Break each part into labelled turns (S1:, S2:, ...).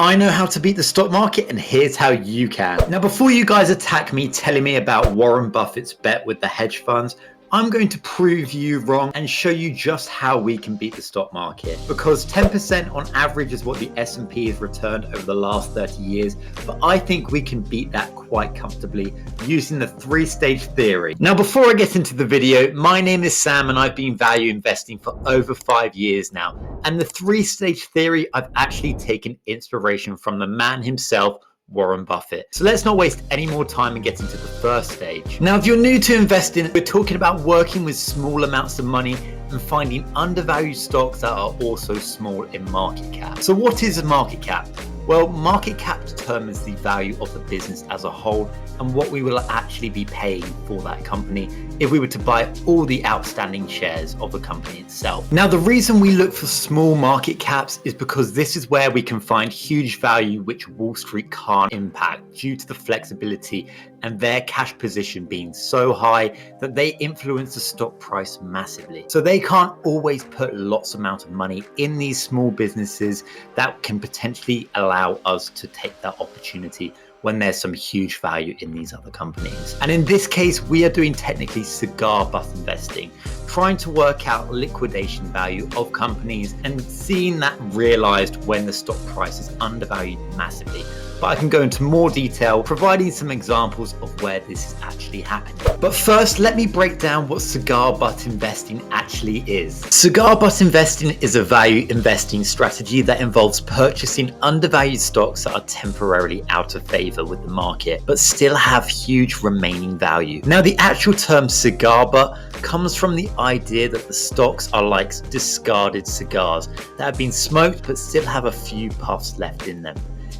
S1: I know how to beat the stock market, and here's how you can. Now, before you guys attack me telling me about Warren Buffett's bet with the hedge funds, I'm going to prove you wrong and show you just how we can beat the stock market. Because 10% on average is what the S&P has returned over the last 30 years, but I think we can beat that quite comfortably using the three-stage theory. Now, before I get into the video, my name is Sam and I've been value investing for over 5 years now. And the three-stage theory, I've actually taken inspiration from the man himself, Warren Buffett. So let's not waste any more time and get into the first stage. Now, if you're new to investing, we're talking about working with small amounts of money and finding undervalued stocks that are also small in market cap. So what is a market cap? Well, market cap determines the value of the business as a whole and what we will actually be paying for that company if we were to buy all the outstanding shares of the company itself. Now, the reason we look for small market caps is because this is where we can find huge value which Wall Street can't impact due to the flexibility and their cash position being so high that they influence the stock price massively. So they can't always put lots amount of money in these small businesses that can potentially allow us to take that opportunity when there's some huge value in these other companies. And in this case, we are doing technically cigar butt investing, trying to work out liquidation value of companies and seeing that realized when the stock price is undervalued massively. But I can go into more detail, providing some examples of where this is actually happening. But first, let me break down what cigar butt investing actually is. Cigar butt investing is a value investing strategy that involves purchasing undervalued stocks that are temporarily out of favor with the market, but still have huge remaining value. Now, the actual term cigar butt comes from the idea that the stocks are like discarded cigars that have been smoked but still have a few puffs left in them.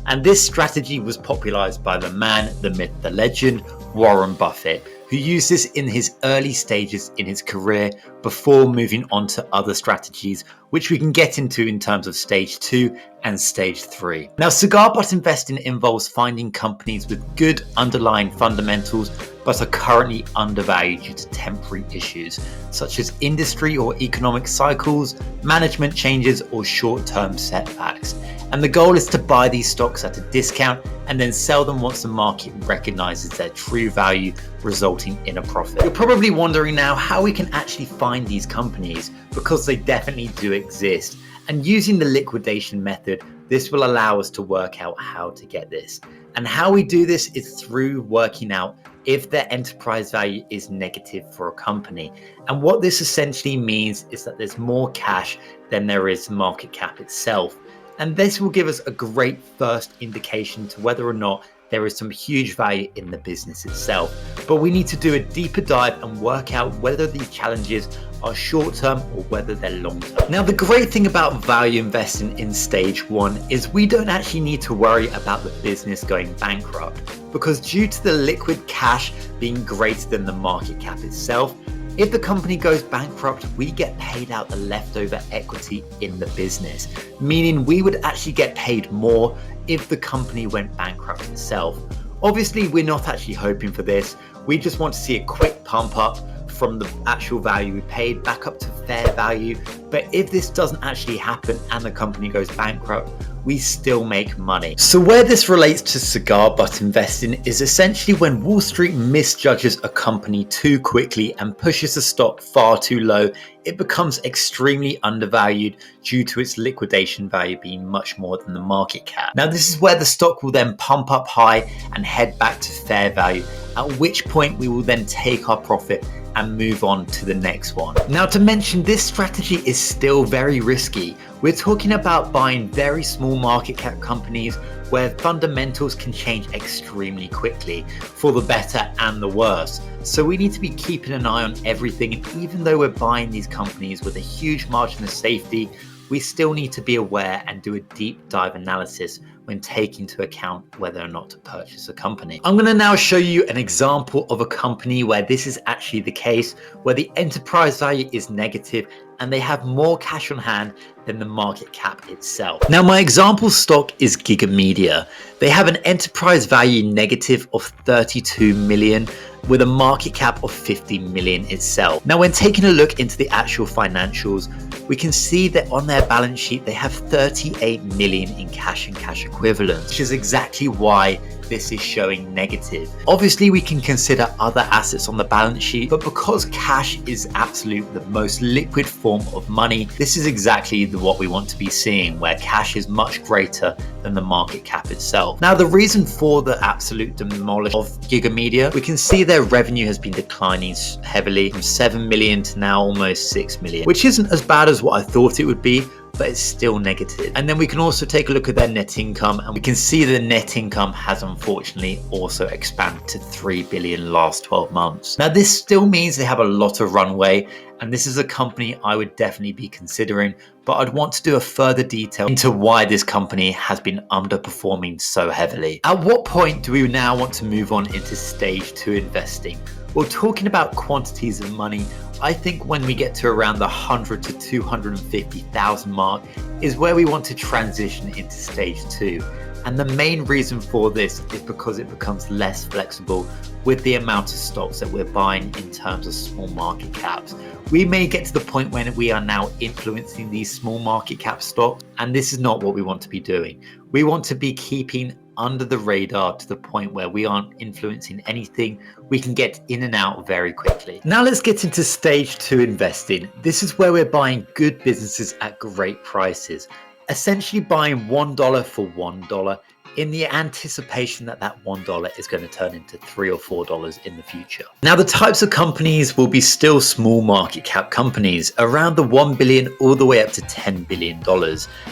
S1: And this strategy was popularized by the man, the myth, the legend, Warren Buffett, who used this in his early stages in his career before moving on to other strategies, which we can get into in terms of stage 2 and stage 3. Now, cigar butt investing involves finding companies with good underlying fundamentals but are currently undervalued due to temporary issues such as industry or economic cycles, management changes, or short-term setbacks. And the goal is to buy these stocks at a discount and then sell them once the market recognizes their true value, resulting in a profit. You're probably wondering now how we can actually find these companies, because they definitely do exist. And using the liquidation method, this will allow us to work out how to get this. And how we do this is through working out if their enterprise value is negative for a company. And what this essentially means is that there's more cash than there is market cap itself. And this will give us a great first indication to whether or not there is some huge value in the business itself. But we need to do a deeper dive and work out whether these challenges are short-term or whether they're long-term. Now, the great thing about value investing in stage 1 is we don't actually need to worry about the business going bankrupt, because due to the liquid cash being greater than the market cap itself, if the company goes bankrupt, we get paid out the leftover equity in the business, meaning we would actually get paid more if the company went bankrupt itself. Obviously, we're not actually hoping for this. We just want to see a quick pump up from the actual value we paid back up to fair value. But if this doesn't actually happen and the company goes bankrupt, we still make money. So where this relates to cigar butt investing is essentially when Wall Street misjudges a company too quickly and pushes the stock far too low, it becomes extremely undervalued due to its liquidation value being much more than the market cap. Now, this is where the stock will then pump up high and head back to fair value, at which point we will then take our profit and move on to the next one. Now, to mention, this strategy is still very risky. We're talking about buying very small market cap companies where fundamentals can change extremely quickly for the better and the worse. So we need to be keeping an eye on everything. And even though we're buying these companies with a huge margin of safety, we still need to be aware and do a deep dive analysis when taking into account whether or not to purchase a company. I'm going to now show you an example of a company where this is actually the case, where the enterprise value is negative and they have more cash on hand than the market cap itself. Now, my example stock is Giga Media. They have an enterprise value negative of 32 million. with a market cap of 50 million itself. Now, when taking a look into the actual financials, we can see that on their balance sheet, they have 38 million in cash and cash equivalents, which is exactly why this is showing negative. Obviously, we can consider other assets on the balance sheet, but because cash is absolutely the most liquid form of money, this is exactly what we want to be seeing, where cash is much greater than the market cap itself. Now, the reason for the absolute demolish of Gigamedia, we can see their revenue has been declining heavily from 7 million to now almost 6 million, which isn't as bad as what I thought it would be, but it's still negative. And then we can also take a look at their net income, and we can see the net income has unfortunately also expanded to 3 billion last 12 months. Now, this still means they have a lot of runway, and this is a company I would definitely be considering, but I'd want to do a further detail into why this company has been underperforming so heavily. At what point do we now want to move on into stage 2 investing? Well, talking about quantities of money, I think when we get to around the 100 to 250,000 mark is where we want to transition into stage 2. And the main reason for this is because it becomes less flexible with the amount of stocks that we're buying in terms of small market caps. We may get to the point when we are now influencing these small market cap stocks, and this is not what we want to be doing. We want to be keeping under the radar to the point where we aren't influencing anything. We can get in and out very quickly. Now let's get into stage 2 investing. This is where we're buying good businesses at great prices, essentially buying $1 for $1 in the anticipation that that $1 is going to turn into $3 or $4 in the future. Now, the types of companies will be still small market cap companies, around the $1 billion all the way up to $10 billion.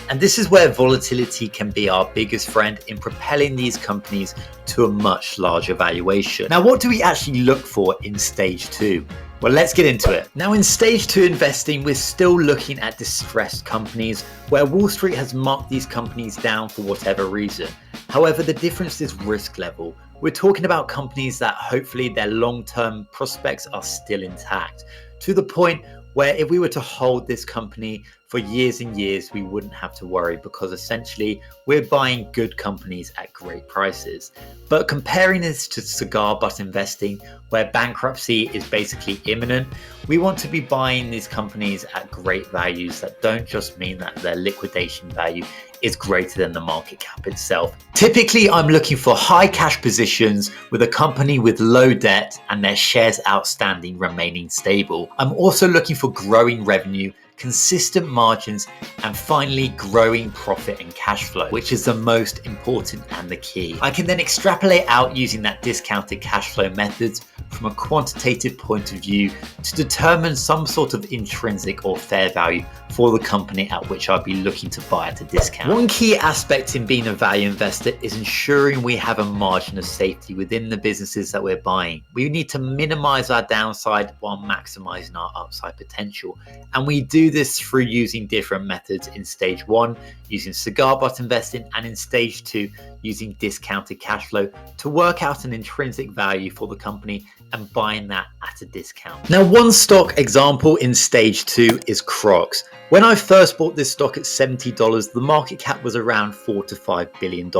S1: And this is where volatility can be our biggest friend in propelling these companies to a much larger valuation. Now, what do we actually look for in stage 2? Well, let's get into it. Now, in stage 2 investing, we're still looking at distressed companies where Wall Street has marked these companies down for whatever reason. However, the difference is risk level. We're talking about companies that hopefully their long-term prospects are still intact, to the point where if we were to hold this company for years and years, we wouldn't have to worry, because essentially we're buying good companies at great prices. But comparing this to cigar butt investing, where bankruptcy is basically imminent, we want to be buying these companies at great values that don't just mean that their liquidation value is greater than the market cap itself. Typically, I'm looking for high cash positions with a company with low debt and their shares outstanding remaining stable. I'm also looking for growing revenue, consistent margins, and finally growing profit and cash flow, which is the most important and the key. I can then extrapolate out using that discounted cash flow methods from a quantitative point of view to determine some sort of intrinsic or fair value for the company at which I'll be looking to buy at a discount. One key aspect in being a value investor is ensuring we have a margin of safety within the businesses that we're buying. We need to minimize our downside while maximizing our upside potential. And we do this through using different methods in stage 1, using cigar butt investing, and in stage 2, using discounted cash flow to work out an intrinsic value for the company and buying that at a discount. Now, one stock example in stage 2 is Crocs. When I first bought this stock at $70, the market cap was around $4 to $5 billion.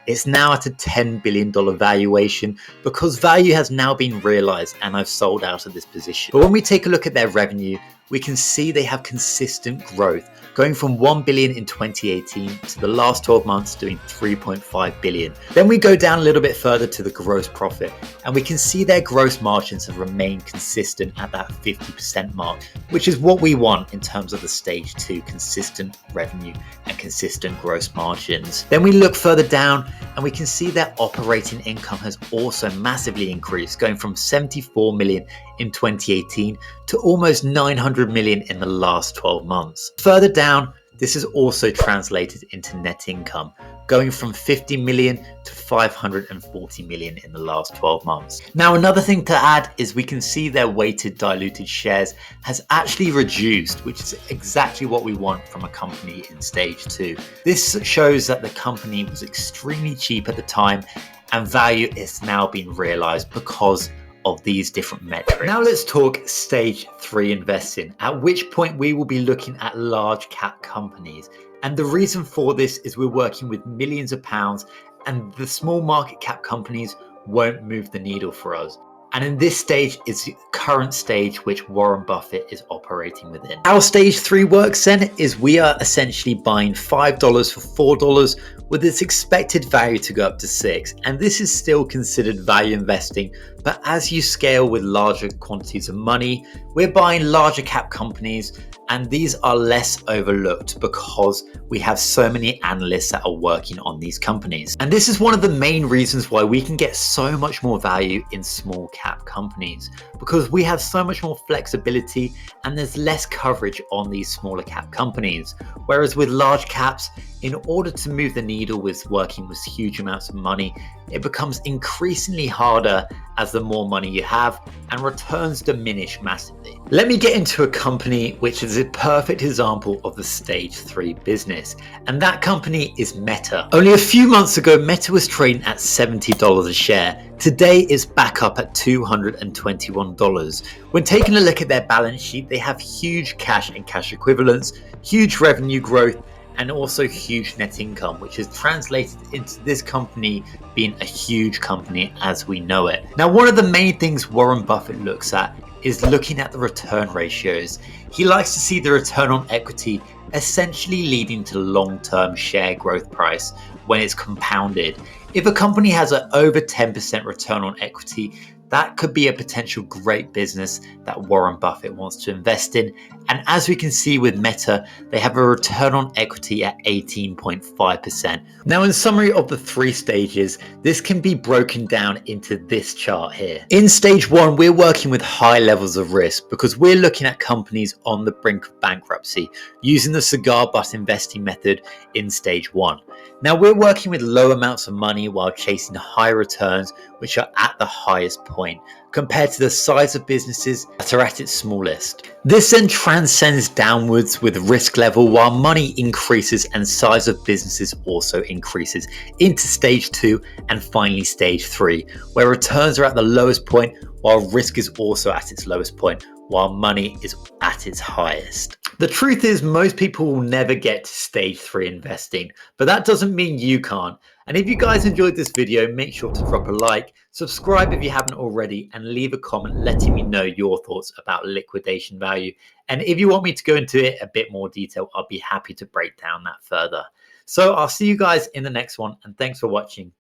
S1: It's now at a $10 billion valuation because value has now been realized and I've sold out of this position. But when we take a look at their revenue, we can see they have consistent growth, going from 1 billion in 2018 to the last 12 months doing 3.5 billion. Then we go down a little bit further to the gross profit, and we can see their gross margins have remained consistent at that 50% mark, which is what we want in terms of the stage 2, consistent revenue and consistent gross margins. Then we look further down and we can see their operating income has also massively increased, going from 74 million in 2018 to almost 900 million in the last 12 months. Further down, this is also translated into net income, going from 50 million to 540 million in the last 12 months. Now, another thing to add is we can see their weighted diluted shares has actually reduced, which is exactly what we want from a company in stage 2. This shows that the company was extremely cheap at the time and value is now being realized because of these different metrics. Now let's talk stage 3 investing, at which point we will be looking at large cap companies. And the reason for this is we're working with millions of pounds and the small market cap companies won't move the needle for us. And in this stage is the current stage which Warren Buffett is operating within. How stage 3 works then is we are essentially buying $5 for $4 with its expected value to go up to 6. And this is still considered value investing, but as you scale with larger quantities of money, we're buying larger cap companies, and these are less overlooked because we have so many analysts that are working on these companies. And this is one of the main reasons why we can get so much more value in small cap companies, because we have so much more flexibility and there's less coverage on these smaller cap companies. Whereas with large caps, in order to move the needle with working with huge amounts of money, it becomes increasingly harder as the more money you have, and returns diminish massively. Let me get into a company which is a perfect example of the stage 3 business, and that company is Meta. Only a few months ago, Meta was trading at $70 a share. Today it's back up at $221. When taking a look at their balance sheet, they have huge cash and cash equivalents, huge revenue growth, and also huge net income, which is translated into this company being a huge company as we know it. Now, one of the main things Warren Buffett looks at is looking at the return ratios. He likes to see the return on equity essentially leading to long-term share growth price when it's compounded. If a company has an over 10% return on equity, that could be a potential great business that Warren Buffett wants to invest in. And as we can see with Meta, they have a return on equity at 18.5%. Now, in summary of the 3 stages, this can be broken down into this chart here. In stage 1, we're working with high levels of risk because we're looking at companies on the brink of bankruptcy using the cigar butt investing method in stage 1. Now, we're working with low amounts of money while chasing high returns, which are at the highest point compared to the size of businesses that are at its smallest. This then transcends downwards with risk level while money increases and size of businesses also increases into stage 2 and finally stage 3, where returns are at the lowest point while risk is also at its lowest point, while money is at its highest. The truth is, most people will never get to stage 3 investing, but that doesn't mean you can't. And if you guys enjoyed this video, make sure to drop a like, subscribe if you haven't already, and leave a comment letting me know your thoughts about liquidation value. And if you want me to go into it a bit more detail, I'll be happy to break down that further. So I'll see you guys in the next one, and thanks for watching.